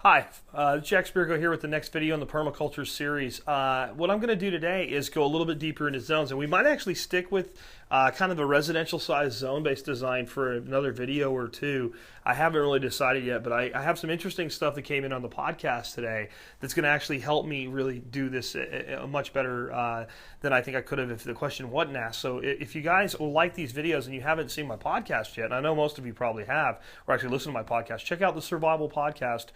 Hi, Jack Spirko here with the next video in the Permaculture series. What I'm going to do today is go a little bit deeper into zones, and we might actually stick with kind of a residential size zone-based design for another video or two. I haven't really decided yet, but I have some interesting stuff that came in on the podcast today that's going to actually help me really do this much better than I think I could have if the question wasn't asked. So if you guys like these videos and you haven't seen my podcast yet, and I know most of you probably have, or actually listen to my podcast, check out the Survival Podcast.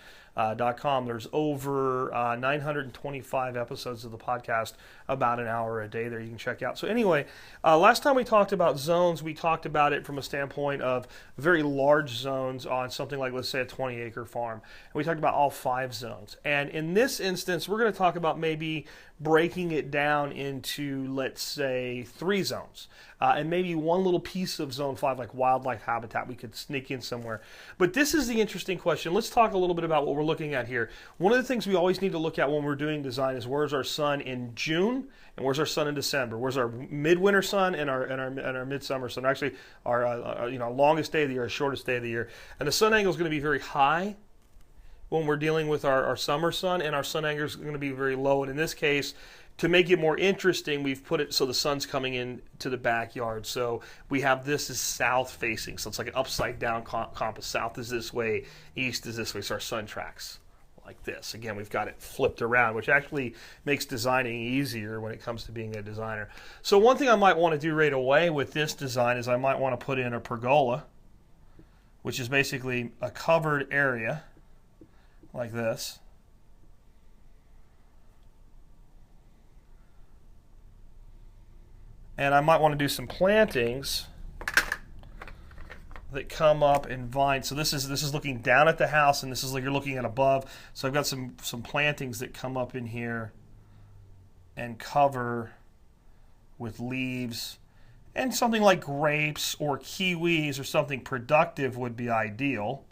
.com. There's over 925 episodes of the podcast, about an hour a day there you can check out. So anyway, last time we talked about zones, we talked about it from a standpoint of very large zones on something like, let's say, a 20-acre farm. And we talked about all 5 zones. And in this instance, we're going to talk about maybe breaking it down into, let's say, 3 zones. And maybe one little piece of zone 5, like wildlife habitat, we could sneak in somewhere. But this is the interesting question. Let's talk a little bit about what we're looking at here. One of the things we always need to look at when we're doing design is where's our sun in June and where's our sun in December. Where's our midwinter sun and our midsummer sun? Actually, our longest day of the year, our shortest day of the year. And the sun angle is going to be very high when we're dealing with our summer sun, and our sun angle is going to be very low. And in this case, to make it more interesting, we've put it so the sun's coming in to the backyard. So we have this as south facing. So it's like an upside down compass. South is this way, east is this way. So our sun tracks like this. Again, we've got it flipped around, which actually makes designing easier when it comes to being a designer. So one thing I might want to do right away with this design is I might want to put in a pergola, which is basically a covered area like this. And I might want to do some plantings that come up in vines. So this is looking down at the house, and this is like you're looking at above. So I've got some plantings that come up in here and cover with leaves, and something like grapes or kiwis or something productive would be ideal.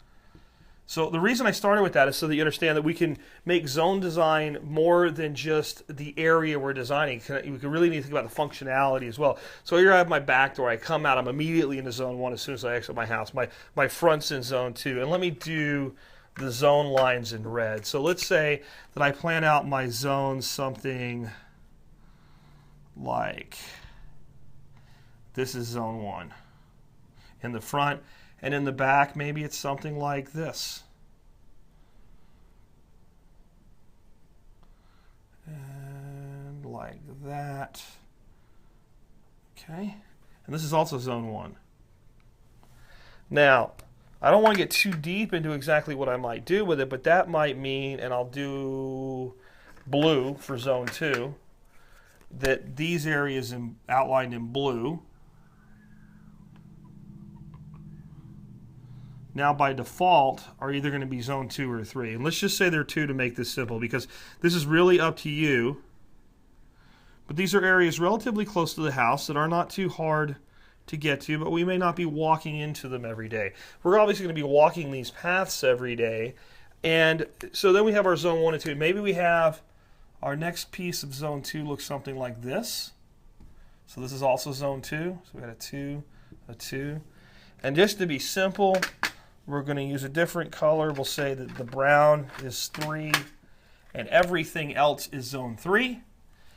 So the reason I started with that is so that you understand that we can make zone design more than just the area we're designing. We can really need to think about the functionality as well. So here I have my back door. I come out. I'm immediately into zone 1 as soon as I exit my house. My front's in zone 2. And let me do the zone lines in red. So let's say that I plan out my zone something like this is zone 1 in the front. And in the back, maybe it's something like this. And like that. Okay. And this is also zone 1. Now, I don't want to get too deep into exactly what I might do with it, but that might mean, and I'll do blue for zone 2, that these areas outlined in blue now by default are either going to be zone 2 or 3. And let's just say they're 2 to make this simple, because this is really up to you. But these are areas relatively close to the house that are not too hard to get to, but we may not be walking into them every day. We're obviously going to be walking these paths every day. And so then we have our zone 1 and 2. Maybe we have our next piece of zone 2 looks something like this. So this is also zone 2. So we got a 2, a 2. And just to be simple, we're going to use a different color. We'll say that the brown is 3 and everything else is zone 3.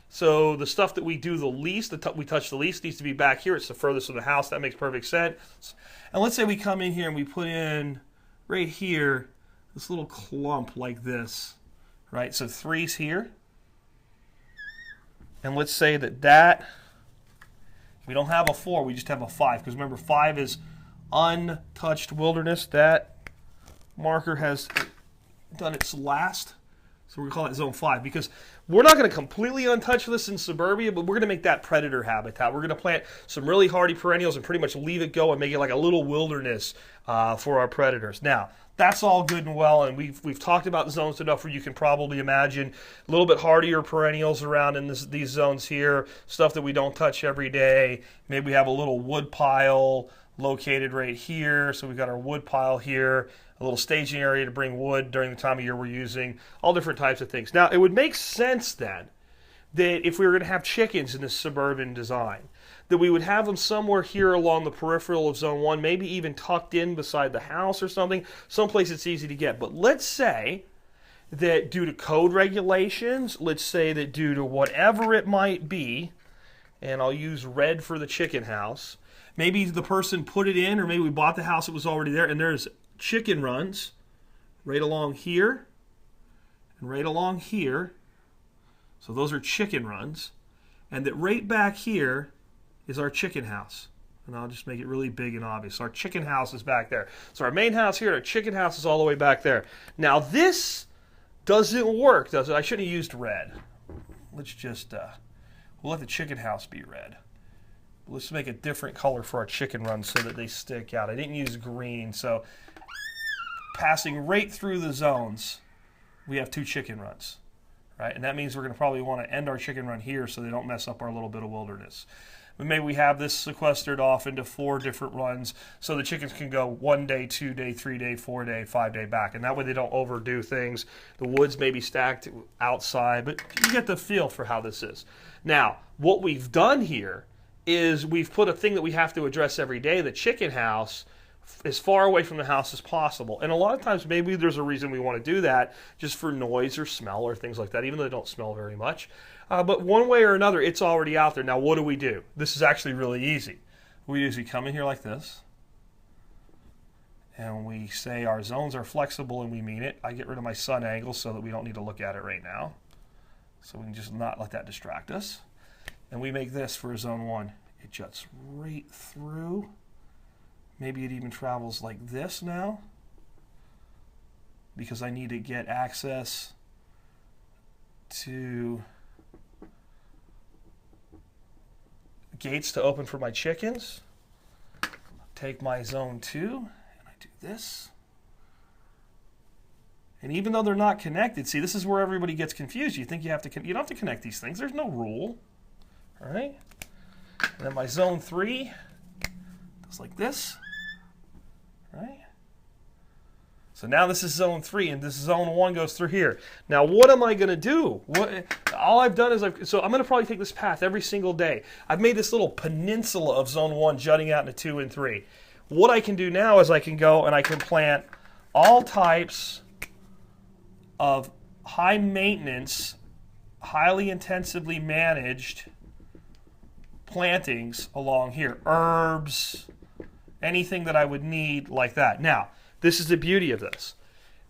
So the stuff that we do the least, we touch the least, needs to be back here. It's the furthest from the house. That makes perfect sense. And let's say we come in here and we put in right here this little clump like this, right? So 3's here. And let's say that we don't have a 4, we just have a 5. Because remember, 5 is untouched wilderness. That marker has done its last, so we're going to call it zone 5, because we're not going to completely untouch this in suburbia, but we're going to make that predator habitat. We're going to plant some really hardy perennials and pretty much leave it go and make it like a little wilderness for our predators. Now, that's all good and well, and we've talked about zones enough where you can probably imagine a little bit hardier perennials around in these zones here, stuff that we don't touch every day. Maybe we have a little wood pile located right here. So we've got our wood pile here, a little staging area to bring wood during the time of year we're using, all different types of things. Now, it would make sense then that if we were going to have chickens in this suburban design, that we would have them somewhere here along the peripheral of zone 1, maybe even tucked in beside the house or something, someplace it's easy to get. But let's say that due to code regulations, let's say that due to whatever it might be, and I'll use red for the chicken house, maybe the person put it in, or maybe we bought the house, it was already there, and there's chicken runs right along here and right along here. So those are chicken runs. And that right back here is our chicken house. And I'll just make it really big and obvious. Our chicken house is back there. So our main house here, our chicken house is all the way back there. Now this doesn't work, does it? I shouldn't have used red. Let's just, we'll let the chicken house be red. Let's make a different color for our chicken runs so that they stick out. I didn't use green, so passing right through the zones, we have 2 chicken runs, right? And that means we're going to probably want to end our chicken run here so they don't mess up our little bit of wilderness. But maybe we have this sequestered off into 4 different runs so the chickens can go 1 day, 2 day, 3 day, 4 day, 5 day back. And that way they don't overdo things. The woods may be stacked outside, but you get the feel for how this is. Now, what we've done here is we've put a thing that we have to address every day, the chicken house, as far away from the house as possible. And a lot of times maybe there's a reason we want to do that, just for noise or smell or things like that, even though they don't smell very much. But one way or another, it's already out there. Now, what do? This is actually really easy. What we do is we come in here like this, and we say our zones are flexible, and we mean it. I get rid of my sun angle so that we don't need to look at it right now. So we can just not let that distract us. And we make this for zone 1. It juts right through. Maybe it even travels like this now, because I need to get access to gates to open for my chickens. Take my zone 2 and I do this. And even though they're not connected, see, this is where everybody gets confused. You think you don't have to connect these things. There's no rule. All right? And then my zone 3 goes like this. Right? So now this is zone 3, and this zone 1 goes through here. Now, what am I going to do? All I've done is so I'm going to probably take this path every single day. I've made this little peninsula of zone 1 jutting out into 2 and 3. What I can do now is I can go and I can plant all types of high maintenance, highly intensively managed plantings along here. Herbs, anything that I would need like that. Now, this is the beauty of this.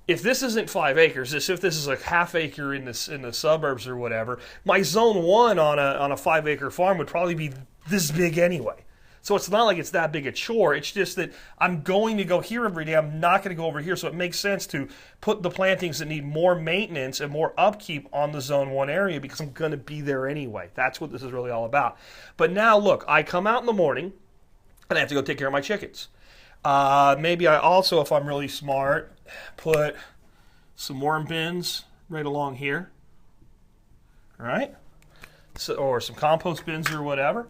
If this isn't 5 acres, if this is a half acre in the suburbs or whatever, my zone 1 on a 5 acre farm would probably be this big anyway. So it's not like it's that big a chore. It's just that I'm going to go here every day. I'm not going to go over here. So it makes sense to put the plantings that need more maintenance and more upkeep on the zone 1 area because I'm going to be there anyway. That's what this is really all about. But now look, I come out in the morning and I have to go take care of my chickens. Maybe I also, if I'm really smart, put some worm bins right along here. All right? So, or some compost bins or whatever.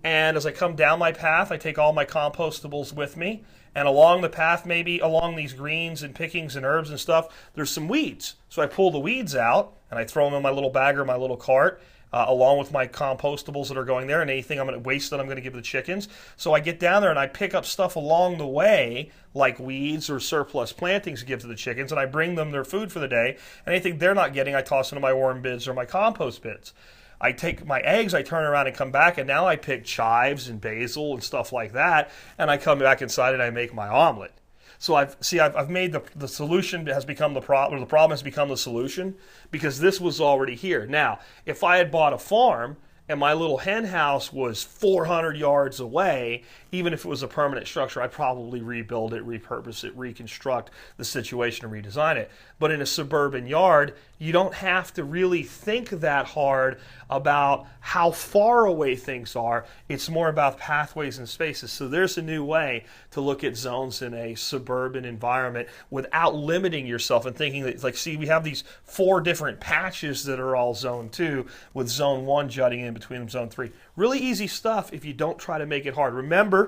And as I come down my path, I take all my compostables with me. And along the path, maybe along these greens and pickings and herbs and stuff, there's some weeds. So I pull the weeds out and I throw them in my little bag or my little cart, along with my compostables that are going there and anything I'm going to waste that I'm going to give the chickens. So I get down there and I pick up stuff along the way, like weeds or surplus plantings to give to the chickens, and I bring them their food for the day. And anything they're not getting, I toss into my worm bins or my compost bins. I take my eggs, I turn around and come back, and now I pick chives and basil and stuff like that, and I come back inside and I make my omelet. So I've made the solution has become the problem, or the problem has become the solution, because this was already here. Now, if I had bought a farm and my little hen house was 400 yards away, even if it was a permanent structure, I'd probably rebuild it, repurpose it, reconstruct the situation, and redesign it. But in a suburban yard, you don't have to really think that hard about how far away things are. It's more about pathways and spaces. So there's a new way to look at zones in a suburban environment without limiting yourself and thinking that, like, see, we have these 4 different patches that are all zone 2 with zone 1 jutting in between them, zone 3. Really easy stuff if you don't try to make it hard. Remember,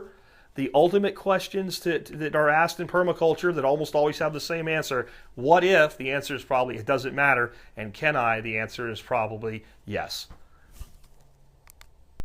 the ultimate questions that are asked in permaculture that almost always have the same answer. What if? The answer is probably it doesn't matter. And can I? The answer is probably yes.